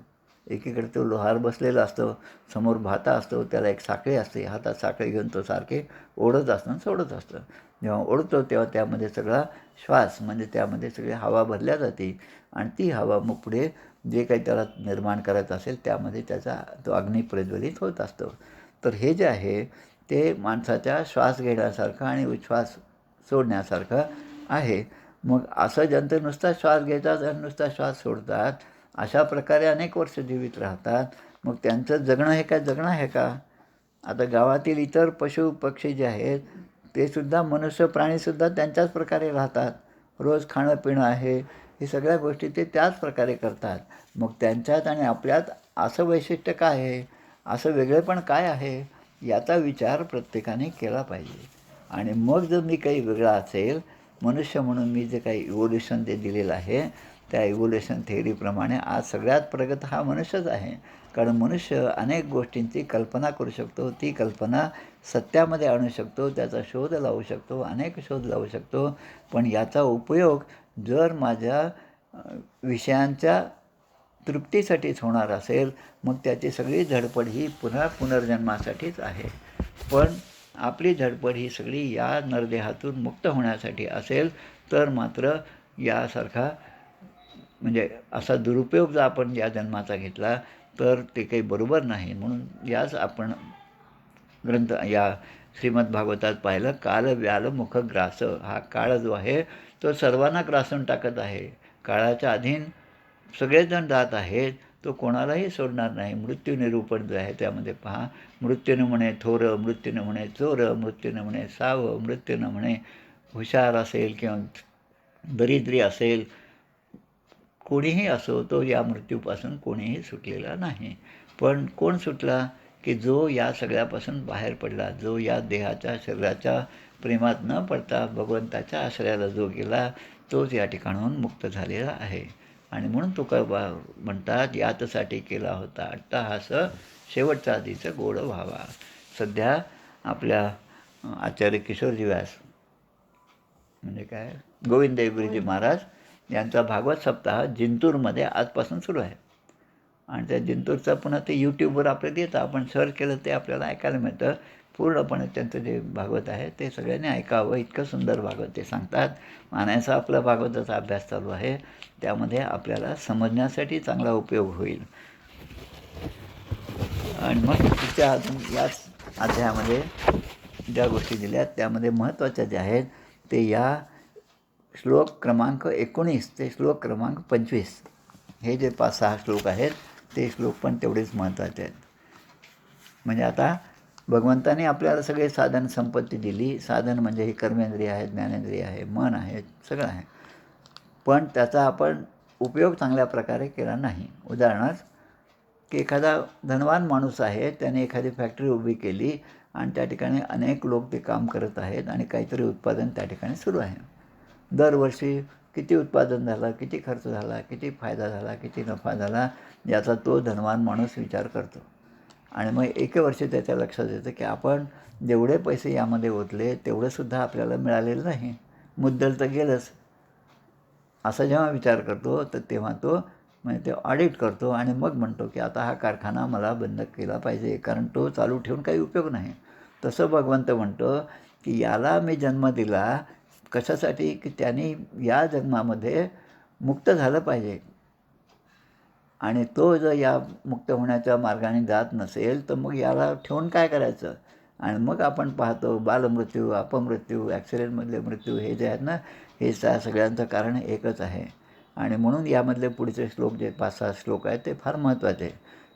एकीकडे तो लोहार बसलेला असतो, समोर भाता असतो, त्याला एक साखळी असते, हातात साखळी घेऊन तो सारखे ओढत असतं, सोडत असतं. जेव्हा ओढतो तेव्हा त्यामध्ये सगळा श्वास, म्हणजे त्यामध्ये सगळी हवा भरल्या जाते आणि ती हवा मग पुढे जे काही त्याला निर्माण करायचं असेल त्यामध्ये त्याचा तो अग्नी प्रज्वलित होत असतो. तर हे जे आहे ते माणसाच्या श्वास घेण्यासारखं आणि उच्छ्वास सोडण्यासारखं आहे. मग असं ज्यांचं नुसता श्वास घेतात आणि नुसता श्वास सोडतात, अशा प्रकारे अनेक वर्ष जीवित राहतात. मग त्यांचं जगणं हे काय जगणं आहे का? आता गावातील इतर पशु पक्षी जे आहेत ते सुद्धा, मनुष्य प्राणीसुद्धा त्यांच्याच प्रकारे राहतात. रोज खाणं पिणं आहे, हे सगळ्या गोष्टी ते त्याच प्रकारे करतात. मग त्यांच्यात आणि आपल्यात असं वैशिष्ट्य काय आहे, असं वेगळेपण काय आहे, याचा विचार प्रत्येकाने केला पाहिजे. आणि मग जर मी काही वेगळा असेल, मनुष्य म्हणून मी जे काही इव्होल्युशन जे दिलेलं आहे, त्या इव्होल्युशन थेअरीप्रमाणे आज सगळ्यात प्रगत हा मनुष्यच आहे. कारण मनुष्य अनेक गोष्टींची कल्पना करू शकतो, ती कल्पना सत्यामध्ये आणू शकतो, त्याचा शोध लावू शकतो, अनेक शोध लावू शकतो. पण याचा उपयोग जर माझ्या विषयांच्या तृप्तीसाठीच होणार असेल, मग त्याची सगळी धडपड ही पुनर्जन्मासाठीच आहे. पण आपली धडपड ही सगळी या नरदेहातून मुक्त होण्यासाठी असेल तर मात्र यासारखा म्हणजे असा दुरुपयोग जर आपण या जन्माचा घेतला तर ते काही बरोबर नाही. म्हणून याच आपण ग्रंथ या श्रीमद भागवतात पाहिलं, काल व्याल मुख ग्रास. हा काळ जो आहे तो सर्वांना ग्रासून टाकत आहे. काळाच्या अधीन सगळेजण जात आहेत, तो कोणालाही सोडणार नाही. मृत्यू निरूपण जे आहे त्यामध्ये पहा, मृत्यूनं म्हणे थोर, मृत्यूनं म्हणे चोर, मृत्यूनं म्हणे साव, मृत्यूनं म्हणे हुशार असेल किंवा दरिद्री असेल, कोणीही असो, तो या मृत्यूपासून कोणीही सुटलेला नाही. पण कोण सुटला? की जो या सगळ्यापासून बाहेर पडला, जो या देहाच्या शरीराच्या प्रेमात न पडता भगवंताच्या आश्रयाला जो गेला, तोच या ठिकाणाहून मुक्त झालेला आहे. आणि म्हणून तुकोबा म्हणतात, यातसाठी केला होता अट्टहास, शेवटचा आधीचं गोड व्हावा. सध्या आपल्या आचार्य किशोरजी व्यास म्हणजे काय गोविंद देवगिरीजी महाराज यांचा भागवत सप्ताह जिंतूरमध्ये आजपासून सुरू आहे. आणि त्या जिंतूरचं पुन्हा ते यूट्यूबवर आपल्याला येतं, आपण सर्च केलं ते आपल्याला ऐकायला मिळतं. पूर्णपणे त्यांचं जे भागवत आहे ते सगळ्यांनी ऐकावं. इतकं सुंदर भागवत ते सांगतात. मानायचा आपला भागवताचा अभ्यास चालू आहे, त्यामध्ये आपल्याला समजण्यासाठी चांगला उपयोग होईल. आणि मग तिच्या अजून याच अध्यायामध्ये ज्या गोष्टी दिल्यात त्यामध्ये महत्त्वाच्या ज्या आहेत ते या श्लोक क्रमांक 19 ते श्लोक क्रमांक 25 हे जे 5-6 श्लोक आहेत ते श्लोक पण तेवढेच महत्त्वाचे आहेत. म्हणजे आता भगवंताने आपल्याला सगळे साधन संपत्ती दिली. साधन म्हणजे ही कर्मेंद्रिय आहे, ज्ञानेंद्रिय आहे, मन आहे, सगळं आहे. पण त्याचा आपण उपयोग चांगल्या प्रकारे केला नाही. उदाहरणार्थ की एखादा धनवान माणूस आहे, त्याने एखादी फॅक्टरी उभी केली आणि त्या ठिकाणी अनेक लोक ते काम करत आहेत आणि काहीतरी उत्पादन त्या ठिकाणी सुरू आहे. दरवर्षी किती उत्पादन झालं, किती खर्च झाला, किती फायदा झाला, किती नफा झाला, याचा तो धनवान माणूस विचार करतो. आणि मग एके वर्षी त्याच्या लक्षात येतं की आपण जेवढे पैसे यामध्ये ओतले तेवढंसुद्धा आपल्याला मिळालेलं नाही, मुद्दल तर गेलंच. असा जेव्हा विचार करतो तर तेव्हा तो म्हणजे ते ऑडिट करतो आणि मग म्हणतो की आता हा कारखाना मला बंद केला पाहिजे, कारण तो चालू ठेवून काही उपयोग नाही. तसं भगवंत म्हणतो की याला मी जन्म दिला कशासाठी? की त्यांनी या जन्मामध्ये मुक्त झालं पाहिजे. आणि तो जर या मुक्त होण्याच्या मार्गाने जात नसेल तर मग याला ठेवून काय करायचं? आणि मग आपण पाहतो बालमृत्यू, अपमृत्यू, ॲक्सिडेंटमधले मृत्यू हे जे आहेत ना, हे सगळ्यांचं कारण एकच आहे. आणि म्हणून यामधले पुढचे श्लोक जे 5-6 श्लोक आहेत ते फार महत्त्वाचे,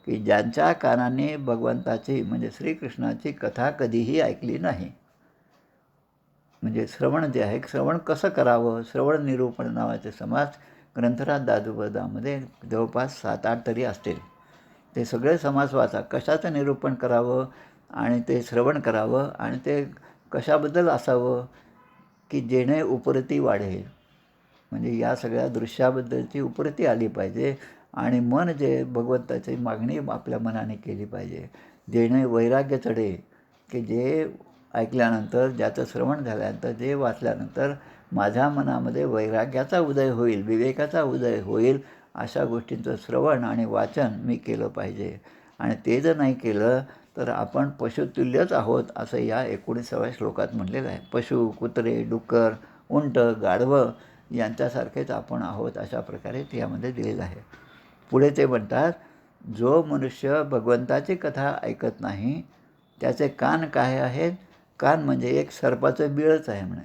की ज्यांच्या कानाने भगवंताची म्हणजे श्रीकृष्णाची कथा कधीही ऐकली नाही. म्हणजे श्रवण जे आहे, श्रवण कसं करावं, श्रवण निरूपण नावाचे समास ग्रंथराज दासबोधामध्ये जवळपास 7-8 तरी असतील. ते सगळे समास वाचा. कशाचं निरूपण करावं आणि ते श्रवण करावं आणि ते कशाबद्दल असावं, की जेणे उपरती वाढेल. म्हणजे या सगळ्या दृश्याबद्दलची उपरती आली पाहिजे आणि मन जे भगवंताची मागणी आपल्या मनाने केली पाहिजे. जेणे वैराग्य चढे, की जे ऐकल्यानंतर, ज्याचं श्रवण झाल्यानंतर, जे वाचल्यानंतर माझ्या मनामध्ये वैराग्याचा उदय होईल, विवेकाचा उदय होईल, अशा गोष्टींचं श्रवण आणि वाचन मी केलं पाहिजे. आणि ते जर नाही केलं तर आपण पशुतुल्यच आहोत, असं या 19व्या श्लोकात म्हटलेलं आहे. पशु, कुत्रे, डुक्कर, उंट, गाढवं यांच्यासारखेच आपण आहोत, अशा प्रकारे ते यामध्ये दिलेलं आहे. पुढे ते म्हणतात, जो मनुष्य भगवंताची कथा ऐकत नाही त्याचे कान काय आहेत? कान म्हणजे एक सर्पाचं बिळच आहे म्हणे.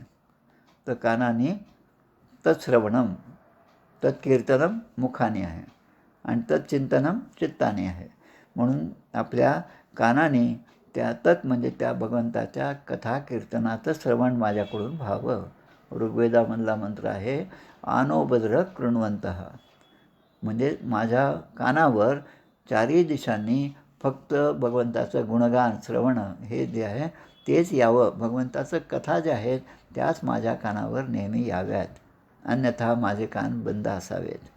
तर कानाने तत्श्रवणम, तत्कीर्तनम मुखाने आहे आणि तत्चिंतनम चित्ताने आहे. म्हणून आपल्या कानाने त्या तत् म्हणजे त्या भगवंताच्या कथा कीर्तनाचं श्रवण माझ्याकडून व्हावं. ऋग्वेदामधला मंत्र आहे, आनो भद्र कृण्वन्तः. म्हणजे माझ्या कानावर चारही दिशांनी फक्त भगवंताचं गुणगान श्रवणं हे जे आहे तेच यावं. भगवंताचं कथा ज्या आहेत त्याच माझ्या कानावर नेहमी याव्यात, अन्यथा माझे कान बंद असावेत.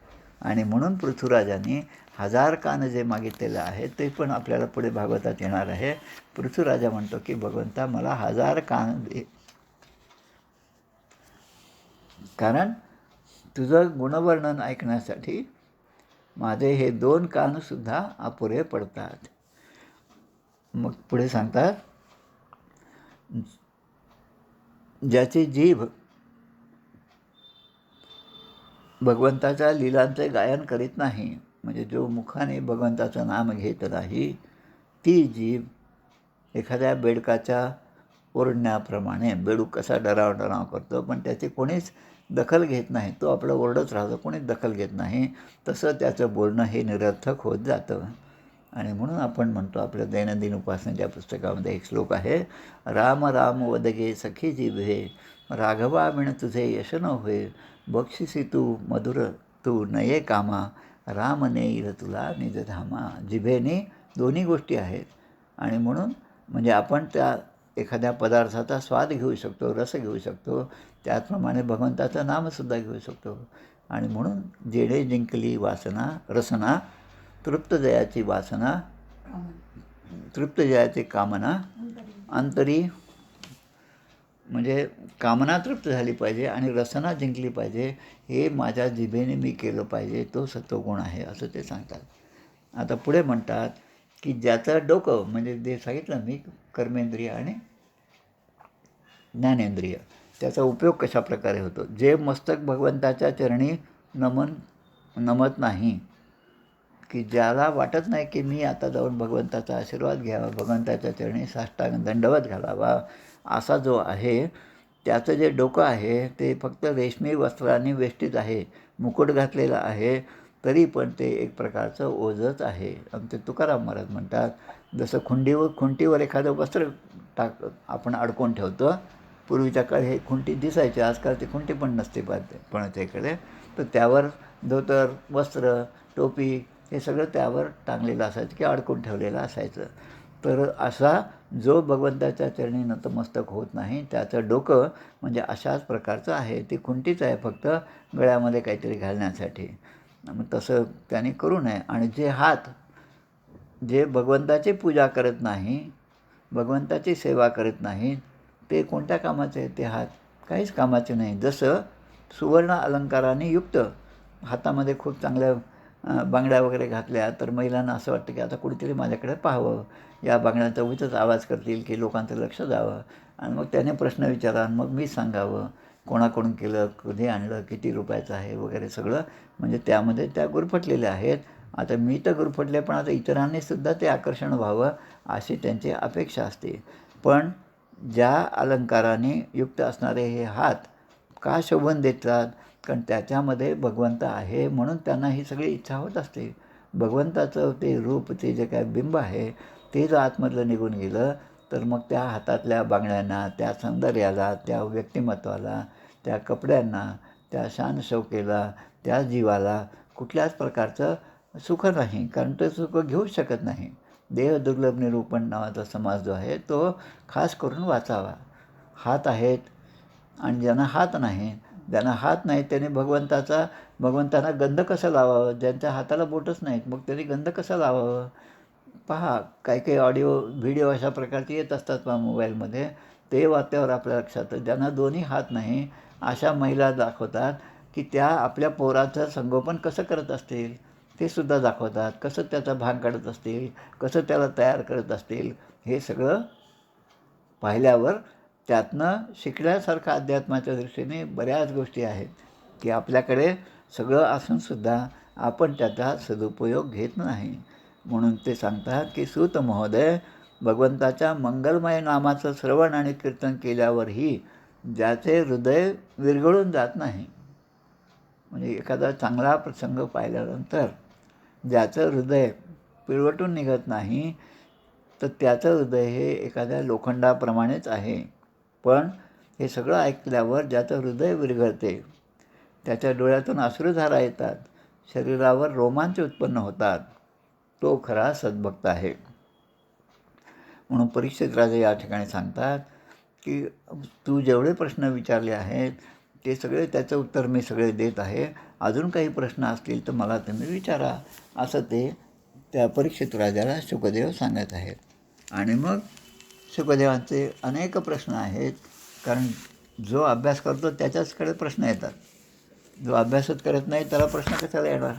आणि म्हणून पृथ्वीराजांनी 1000 कान जे मागितलेलं आहे ते पण आपल्याला पुढे भागवतात येणार आहे. पृथ्वीराजा म्हणतो की भगवंता मला 1000 कान दे, कारण तुझं गुणवर्णन ऐकण्यासाठी माझे हे 2 कानसुद्धा अपुरे पडतात. मग पुढे सांगतात, ज्याची जीभ भगवंताच्या लीलांचे गायन करीत नाही, म्हणजे जो मुखाने भगवंताचं नाम घेत नाही, ती जीभ एखाद्या बेडकाच्या ओरडण्याप्रमाणे, बेडूक कसा डराव करतो पण त्याची कोणीच दखल घेत नाही, तो आपलं ओरडत राहतो, कोणीच दखल घेत नाही, तसं त्याचं बोलणं हे निरर्थक होत जातं. आणि म्हणून आपण म्हणतो आपल्या दैनंदिन उपासनेच्या पुस्तकामध्ये एक श्लोक आहे, राम राम वदगे सखी जिभे, राघवा विण तुझे यश न होय, बक्षिसी तू मधुर तू नये कामा, राम नेईल तुला निजधामा. जिभेने दोन्ही गोष्टी आहेत. आणि म्हणून म्हणजे आपण त्या एखाद्या पदार्थाचा स्वाद घेऊ शकतो, रस घेऊ शकतो, त्याचप्रमाणे भगवंताचं नामसुद्धा घेऊ शकतो. आणि म्हणून जेणे जिंकली वासना रसना, तृप्त जयाची वासना, तृप्त जयाची कामना, अंतरी म्हणजे कामना तृप्त झाली पाहिजे आणि रसना जिंकली पाहिजे, हे माझ्या जिभेने मी केलं पाहिजे, तो सत्वगुण आहे असं ते सांगतात. आता पुढे म्हणतात की ज्याचं डोकं म्हणजे जे सांगितलं मी कर्मेंद्रिय आणि ज्ञानेंद्रिय, त्याचा उपयोग कशा प्रकारे होतो. जे मस्तक भगवंताच्या चरणी नमत नाही, की ज्याला वाटत नाही की मी आता जाऊन भगवंताचा आशीर्वाद घ्यावा, भगवंताच्या चरणी साष्टांग दंडवत घालावा, असा जो आहे त्याचं जे डोकं आहे ते फक्त रेशमी वस्त्राने वेष्टीत आहे, मुकुट घातलेलं आहे, तरी पण ते एक प्रकारचं ओझंच आहे. आणि ते तुकाराम महाराज म्हणतात, जसं खुंटीवर एखादं वस्त्र आपण अडकून ठेवतो, पूर्वीच्या काळी हे खुंटी दिसायची, आजकाल ती खुंटी पण नसते कोणाच्याकडे, तर त्यावर धोतर, वस्त्र, टोपी हे सगळं त्यावर टांगलेलं असायचं किंवा अडकून ठेवलेलं असायचं. तर असा जो भगवंताच्या चरणी नतमस्तक होत नाही त्याचं डोकं म्हणजे अशाच प्रकारचं आहे. ती खुंटीच आहे, फक्त गळ्यामध्ये काहीतरी घालण्यासाठी. मग तसं त्याने करू नये. आणि जे हात जे भगवंताची पूजा करत नाही, भगवंताची सेवा करत नाही, ते कोणत्या कामाचे आहेत ते हात? काहीच कामाचे नाही. जसं सुवर्ण अलंकाराने युक्त हातामध्ये खूप चांगल्या बांगड्या वगैरे घातल्या तर महिलांना असं वाटतं की आता कुठेतरी माझ्याकडे पाहावं, या बांगड्यांचा उगाचच आवाज करतील की लोकांचं लक्ष जावं आणि मग त्याने प्रश्न विचारा, मग मी सांगावं कोणाकडून केलं, कधी आणलं, किती रुपयाचं आहे वगैरे सगळं. म्हणजे त्यामध्ये त्या गुरफटलेल्या आहेत. आता मी तर गुरफटले, पण आता इतरांनीसुद्धा ते आकर्षण व्हावं अशी त्यांची अपेक्षा असते. पण ज्या अलंकाराने युक्त असणारे हे हात का शोभून देतात? कारण त्याच्यामध्ये भगवंत आहे म्हणून त्यांना ही सगळी इच्छा होत असते. भगवंताचं ते रूप, ते जे काय बिंब आहे ते जर आतमधलं निघून गेलं तर मग त्या हातातल्या बांगड्यांना, त्या सौंदर्याला, त्या व्यक्तिमत्वाला, त्या कपड्यांना, त्या शानशौकेला, त्या जीवाला कुठल्याच प्रकारचं सुख नाही. कारण ते सुख घेऊच शकत नाही. देह दुर्लभ निरूपण नावाचा समाज जो आहे तो खास करून वाचावा. हात आहेत आणि ज्यांना हात नाही, ज्यांना हात नाही त्याने भगवंतांना गंध कसं लावावं? ज्यांच्या हाताला बोटच नाहीत मग त्यांनी गंध कसं लावावं? पहा, काही ऑडिओ व्हिडिओ अशा प्रकारचे येत असतात पहा मोबाईलमध्ये. ते वाचल्यावर आपल्या लक्षात येतं ज्यांना दोन्ही हात नाही अशा महिला दाखवतात की त्या आपल्या पोराचं संगोपन कसं करत असतील ते सुद्धा दाखवतात. कसं त्याचा भाग काढत असतील, कसं त्याला तयार करत असतील. हे सगळं पाहिल्यावर त्यातनं शिकण्यासारखं अध्यात्माच्या दृष्टीने बऱ्याच गोष्टी आहेत की आपल्याकडे सगळं असूनसुद्धा आपण त्याचा सदुपयोग घेत नाही. म्हणून ते सांगतात की सूत महोदय, भगवंताच्या मंगलमय नामाचं श्रवण आणि कीर्तन केल्यावरही ज्याचे हृदय विरघळून जात नाही, म्हणजे एखादा चांगला प्रसंग पाहिल्यानंतर ज्याचं हृदय पिळवटून निघत नाही तर त्याचं हृदय हे एखाद्या लोखंडाप्रमाणेच आहे. पण हे सगळं ऐकल्यावर ज्याचं हृदय विरघळते, त्याच्या डोळ्यातून अश्रुधारा येतात, शरीरावर रोमांच उत्पन्न होतात, तो खरा सद्भक्त आहे. म्हणून परीक्षित राजे या ठिकाणी सांगतात की तू जेवढे प्रश्न विचारले आहेत ते सगळे त्याचं उत्तर मी सगळे देत आहे. अजून काही प्रश्न असतील तर मला तुम्ही विचारा, असं ते त्या परीक्षित राजाला शुकदेव सांगत आहेत. आणि मग शुकदेवांचे अनेक प्रश्न आहेत. कारण जो अभ्यास करतो त्याच्याचकडे प्रश्न येतात. जो अभ्यासच करत नाही त्याला प्रश्न कशाला येणार?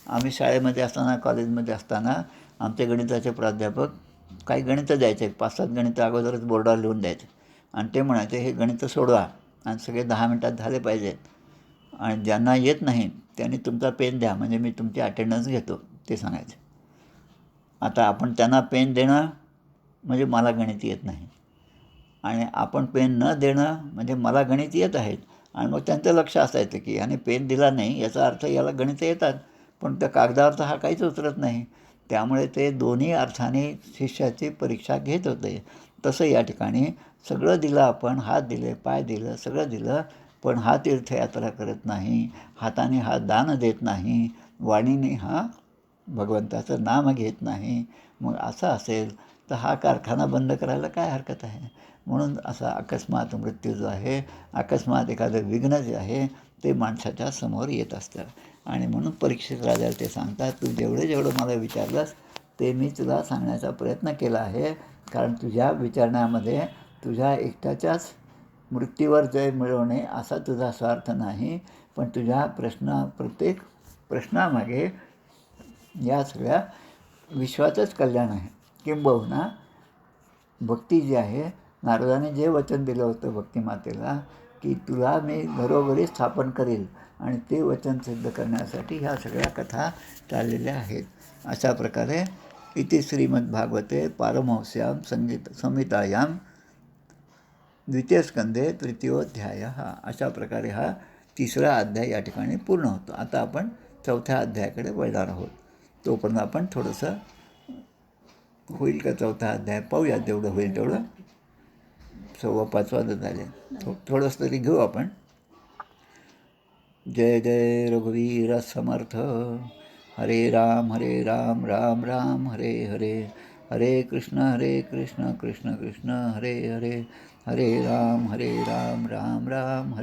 आम्ही शाळेमध्ये असताना, कॉलेजमध्ये असताना आमचे गणिताचे प्राध्यापक काही गणितं द्यायचे, 5-7 गणितं अगोदरच बोर्डावर लिहून द्यायचे आणि ते म्हणायचे हे गणितं सोडवा आणि सगळे 10 मिनटात झाले पाहिजेत. आणि ज्यांना येत नाही त्यांनी तुमचा पेन द्या म्हणजे मी तुमची अटेंडन्स घेतो, ते सांगायचे. आता आपण त्यांना पेन देणं म्हणजे मला गणित येत नाही आणि आपण पेन न देणं म्हणजे मला गणित येत आहेत. आणि मग त्यांचं लक्ष असायचं की याने पेन दिला नाही याचा अर्थ याला गणितं येतात, पण त्या कागदावर तर हा काहीच उतरत नाही. त्यामुळे ते दोन्ही अर्थाने शिष्याची परीक्षा घेत होते. तसं या ठिकाणी सगळं दिलं आपण, हात दिले, पाय दिलं, सगळं दिलं, पण हा तीर्थयात्रा करत नाही, हाताने हा दान देत नाही, वाणीने हा भगवंताचं नाम घेत नाही. मग असं असेल तर हा कारखाना बंद करायला काय हरकत आहे? म्हणून असा अकस्मात मृत्यू जो आहे, अकस्मात एखादं विघ्न जे आहे ते माणसाच्या समोर येत असतं. आणि म्हणून परीक्षित राजाला ते सांगतात, तू जेवढं मला विचारलंस ते मी तुला सांगण्याचा प्रयत्न केला आहे. कारण तुझ्या विचारण्यामध्ये तुझ्या एकट्याच्याच मृत्यूवर जय मिळवणे असा तुझा स्वार्थ नाही, पण तुझ्या प्रत्येक प्रश्नामागे या सगळ्या विश्वाचंच कल्याण आहे. किंबहुना भक्ती जी आहे, नारदाने जे वचन दिलं होतं भक्तिमातेला की तुला मी घरोघरी स्थापन करील आणि ते वचन सिद्ध करण्यासाठी ह्या सगळ्या कथा चाललेल्या आहेत. अशा प्रकारे इति श्रीमद्भागवते पारमहंस्यां संहितायां द्वितीयस्कंधे तृतीयोध्यायः. अशा प्रकारे हा 3रा अध्याय या ठिकाणी पूर्ण होतो. आता आपण 4थ्या अध्यायाकडे वळणार आहोत. तोपर्यंत आपण थोडंसं होईल का 4था अध्याय पाहूया, जेवढं होईल तेवढं. 5:15 वाजत झाले, थोडंसं तरी घेऊ आपण. जय जय रघुवीर समर्थ. हरे राम राम राम हरे हरे, हरे कृष्ण कृष्ण कृष्ण हरे हरे, हरे राम राम राम हरे